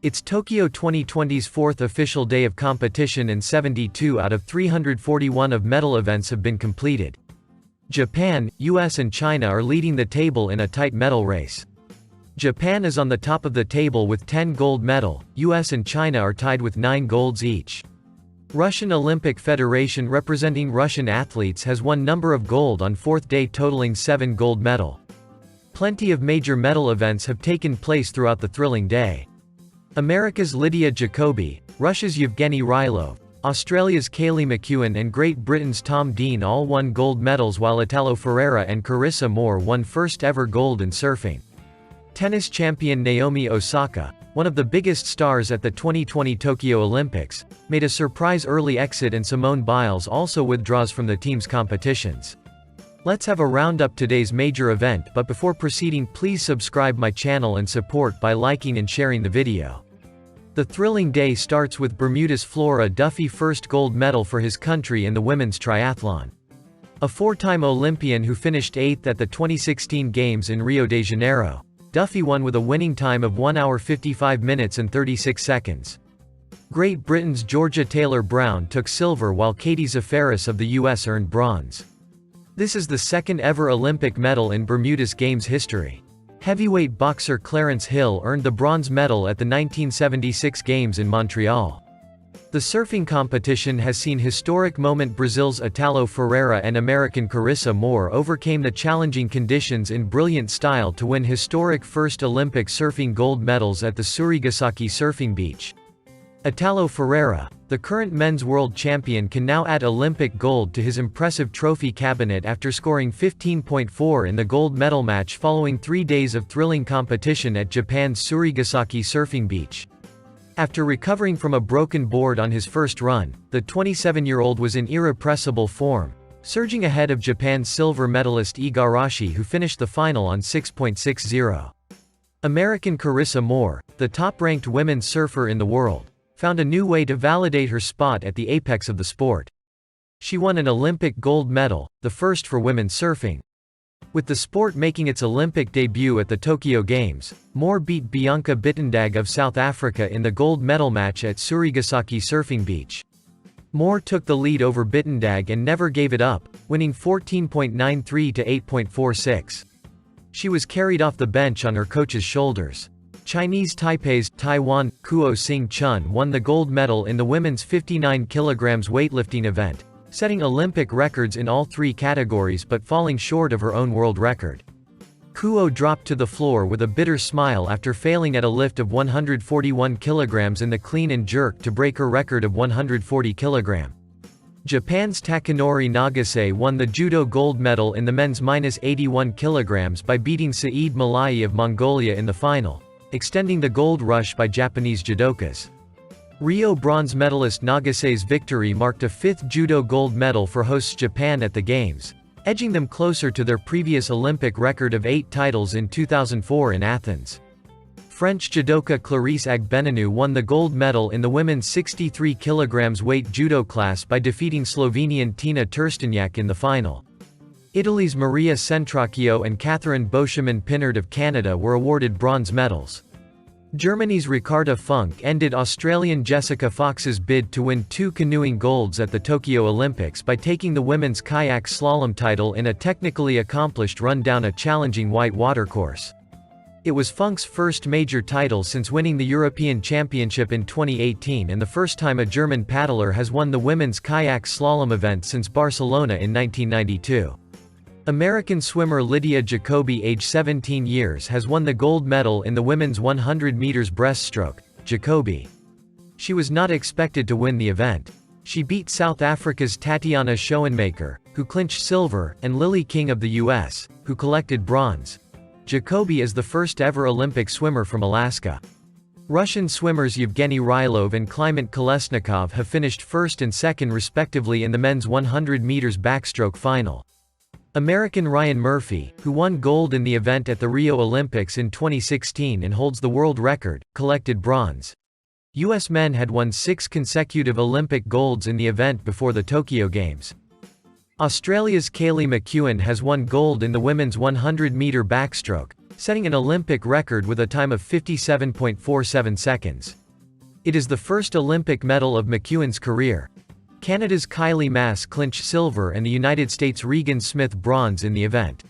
It's Tokyo 2020's fourth official day of competition and 72 out of 341 of medal events have been completed. Japan, US and China are leading the table in a tight medal race. Japan is on the top of the table with 10 gold medals, US and China are tied with 9 golds each. Russian Olympic Federation representing Russian athletes has won number of gold on fourth day totaling 7 gold medals. Plenty of major medal events have taken place throughout the thrilling day. America's Lydia Jacobi, Russia's Yevgeny Rylov, Australia's Kaylee McEwen and Great Britain's Tom Dean all won gold medals while Italo Ferreira and Carissa Moore won first ever gold in surfing. Tennis champion Naomi Osaka, one of the biggest stars at the 2020 Tokyo Olympics, made a surprise early exit and Simone Biles also withdraws from the team's competitions. Let's have a roundup today's major event, but before proceeding please subscribe my channel and support by liking and sharing the video. The thrilling day starts with Bermuda's Flora Duffy first gold medal for his country in the women's triathlon. A four-time Olympian who finished 8th at the 2016 Games in Rio de Janeiro, Duffy won with a winning time of 1 hour 55 minutes and 36 seconds. Great Britain's Georgia Taylor-Brown took silver while Katie Zaferis of the US earned bronze. This is the second ever Olympic medal in Bermuda's Games history. Heavyweight boxer Clarence Hill earned the bronze medal at the 1976 Games in Montreal. The surfing competition has seen historic moment. Brazil's Italo Ferreira and American Carissa Moore overcame the challenging conditions in brilliant style to win historic first Olympic surfing gold medals at the Surigasaki surfing beach. Italo Ferreira, the current men's world champion, can now add Olympic gold to his impressive trophy cabinet after scoring 15.4 in the gold medal match following 3 days of thrilling competition at Japan's Surigasaki surfing beach. After recovering from a broken board on his first run, the 27-year-old was in irrepressible form, surging ahead of Japan's silver medalist Igarashi, who finished the final on 6.60. American Carissa Moore, the top-ranked women's surfer in the world, found a new way to validate her spot at the apex of the sport. She won an Olympic gold medal, the first for women's surfing. With the sport making its Olympic debut at the Tokyo Games, Moore beat Bianca Bittendag of South Africa in the gold medal match at Surigasaki surfing beach. Moore took the lead over Bittendag and never gave it up, winning 14.93 to 8.46. She was carried off the bench on her coach's shoulders. Chinese Taipei's Taiwan Kuo Sing Chun won the gold medal in the women's 59 kg weightlifting event, setting Olympic records in all 3 categories but falling short of her own world record. Kuo dropped to the floor with a bitter smile after failing at a lift of 141 kg in the clean and jerk to break her record of 140 kg. Japan's Takanori Nagase won the judo gold medal in the men's -81 kg by beating Saeed Malayi of Mongolia in the final, extending the gold rush by Japanese judokas. Rio bronze medalist Nagase's victory marked a 5th judo gold medal for hosts Japan at the Games, edging them closer to their previous Olympic record of 8 titles in 2004 in Athens. French judoka Clarisse Agbeninu won the gold medal in the women's 63 kg weight judo class by defeating Slovenian Tina Trstenjak in the final. Italy's Maria Centracchio and Catherine Beauchemin-Pinard of Canada were awarded bronze medals. Germany's Ricarda Funk ended Australian Jessica Fox's bid to win 2 canoeing golds at the Tokyo Olympics by taking the women's kayak slalom title in a technically accomplished run down a challenging white watercourse. It was Funk's first major title since winning the European Championship in 2018 and the first time a German paddler has won the women's kayak slalom event since Barcelona in 1992. American swimmer Lydia Jacobi, age 17 years, has won the gold medal in the women's 100 meters breaststroke. Jacobi. She was not expected to win the event. She beat South Africa's Tatiana Schoenmaker, who clinched silver, and Lily King of the US, who collected bronze. Jacobi is the first ever Olympic swimmer from Alaska. Russian swimmers Yevgeny Rylov and Kliment Kolesnikov have finished first and second respectively in the men's 100 meters backstroke final. American Ryan Murphy, who won gold in the event at the Rio Olympics in 2016 and holds the world record, collected bronze. U.S. men had won 6 consecutive Olympic golds in the event before the Tokyo Games. Australia's Kaylee McEwen has won gold in the women's 100-metre backstroke, setting an Olympic record with a time of 57.47 seconds. It is the first Olympic medal of McEwen's career. Canada's Kylie Masse clinched silver and the United States' Regan Smith bronze in the event.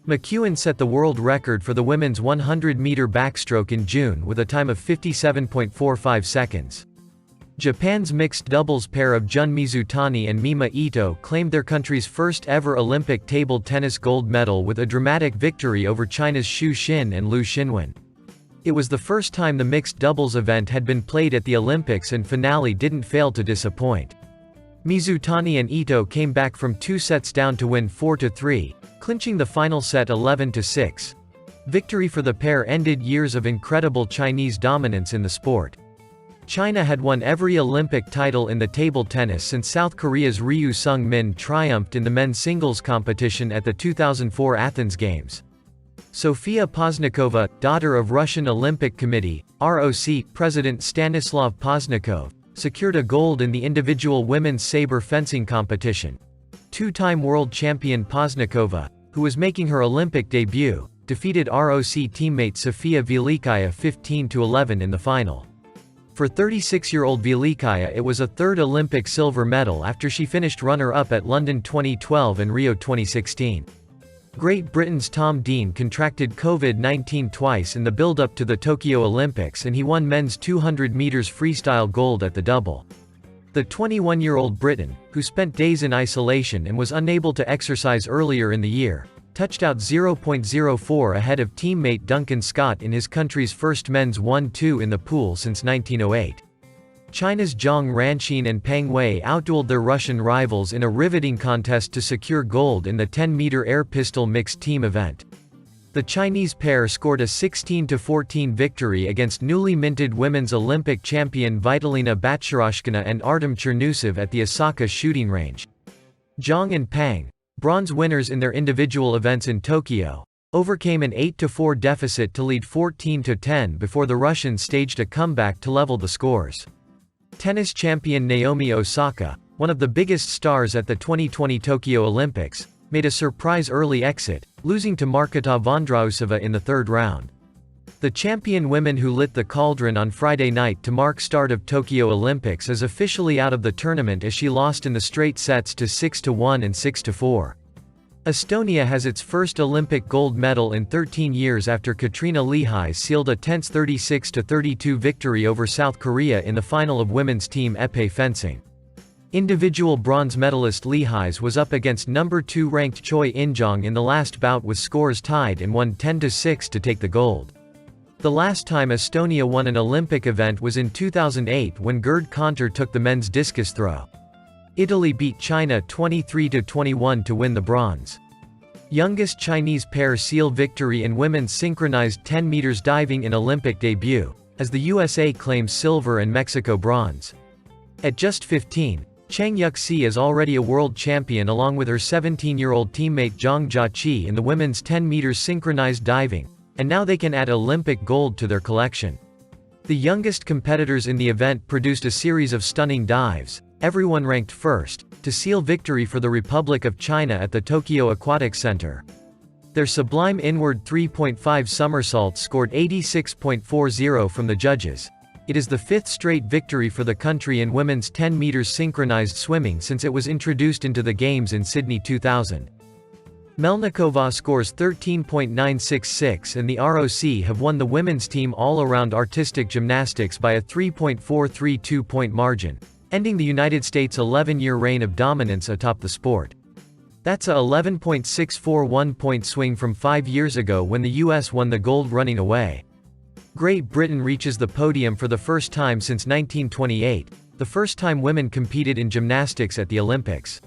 McEwen set the world record for the women's 100-meter backstroke in June with a time of 57.45 seconds. Japan's mixed doubles pair of Jun Mizutani and Mima Ito claimed their country's first-ever Olympic table tennis gold medal with a dramatic victory over China's Xu Xin and Liu Xinwen. It was the first time the mixed doubles event had been played at the Olympics, and finale didn't fail to disappoint. Mizutani and Ito came back from 2 sets down to win 4-3, clinching the final set 11-6. Victory for the pair ended years of incredible Chinese dominance in the sport. China had won every Olympic title in the table tennis since South Korea's Ryu Sung-min triumphed in the men's singles competition at the 2004 Athens Games. Sophia Poznikova, daughter of Russian Olympic Committee (ROC) President Stanislav Poznikov, secured a gold in the individual women's saber fencing competition. Two-time world champion Poznikova, who was making her Olympic debut, defeated ROC teammate Sofia Velikaya 15-11 in the final. For 36-year-old Velikaya, it was a third Olympic silver medal after she finished runner-up at London 2012 and Rio 2016. Great Britain's Tom Dean contracted COVID-19 twice in the build-up to the Tokyo Olympics, and he won men's 200 meters freestyle gold at the double. The 21-year-old Briton, who spent days in isolation and was unable to exercise earlier in the year, touched out 0.04 ahead of teammate Duncan Scott in his country's first men's 1-2 in the pool since 1908. China's Zhang Ranqin and Peng Wei outdueled their Russian rivals in a riveting contest to secure gold in the 10-meter air pistol mixed team event. The Chinese pair scored a 16-14 victory against newly minted women's Olympic champion Vitalina Batyshirashkina and Artem Chernusev at the Osaka shooting range. Zhang and Peng, bronze winners in their individual events in Tokyo, overcame an 8-4 deficit to lead 14-10 before the Russians staged a comeback to level the scores. Tennis champion Naomi Osaka, one of the biggest stars at the 2020 Tokyo Olympics, made a surprise early exit, losing to Marketa Vondrausova in the third round. The champion women who lit the cauldron on Friday night to mark start of Tokyo Olympics is officially out of the tournament as she lost in the straight sets to 6-1 and 6-4. Estonia has its first Olympic gold medal in 13 years after Katrina Lehigh sealed a tense 36-32 victory over South Korea in the final of women's team épée fencing. Individual bronze medalist Lehigh was up against number 2 ranked Choi In-jong in the last bout with scores tied and won 10-6 to take the gold. The last time Estonia won an Olympic event was in 2008 when Gerd Kanter took the men's discus throw. Italy beat China 23-21 to win the bronze. Youngest Chinese pair seal victory in women's synchronized 10 meters diving in Olympic debut, as the USA claims silver and Mexico bronze. At just 15, Chang Yuxi is already a world champion along with her 17-year-old teammate Zhang Jiaqi in the women's 10 meters synchronized diving, and now they can add Olympic gold to their collection. The youngest competitors in the event produced a series of stunning dives, everyone ranked first, to seal victory for the Republic of China at the Tokyo Aquatic Center. Their sublime inward 3.5 somersaults scored 86.40 from the judges. It is the 5th straight victory for the country in women's 10 meters synchronized swimming since it was introduced into the Games in Sydney 2000. Melnikova scores 13.966 and the ROC have won the women's team all-around artistic gymnastics by a 3.432-point margin, ending the United States' 11-year reign of dominance atop the sport. That's a 11.641-point swing from 5 years ago when the US won the gold running away. Great Britain reaches the podium for the first time since 1928, the first time women competed in gymnastics at the Olympics.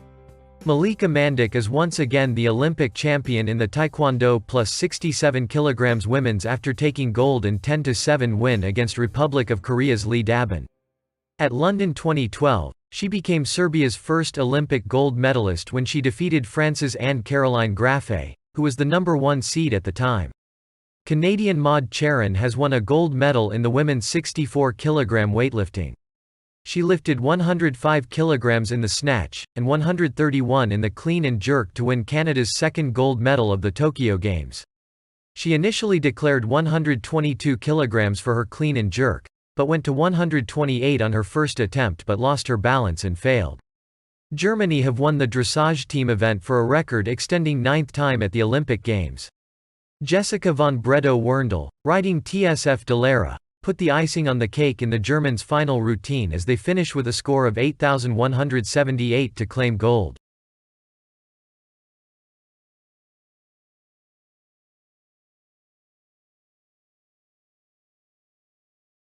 Malika Mandik is once again the Olympic champion in the Taekwondo plus 67 kg women's after taking gold in 10-7 win against Republic of Korea's Lee Dabin. At London 2012, she became Serbia's first Olympic gold medalist when she defeated France's Anne-Caroline Graffe, who was the number 1 seed at the time. Canadian Maud Charon has won a gold medal in the women's 64 kg weightlifting. She lifted 105 kg in the snatch, and 131 in the clean and jerk to win Canada's second gold medal of the Tokyo Games. She initially declared 122 kilograms for her clean and jerk, but went to 128 on her first attempt but lost her balance and failed. Germany have won the dressage team event for a record extending 9th time at the Olympic Games. Jessica von Bredow-Werndl, riding TSF Dallara, put the icing on the cake in the Germans' final routine as they finish with a score of 8,178 to claim gold.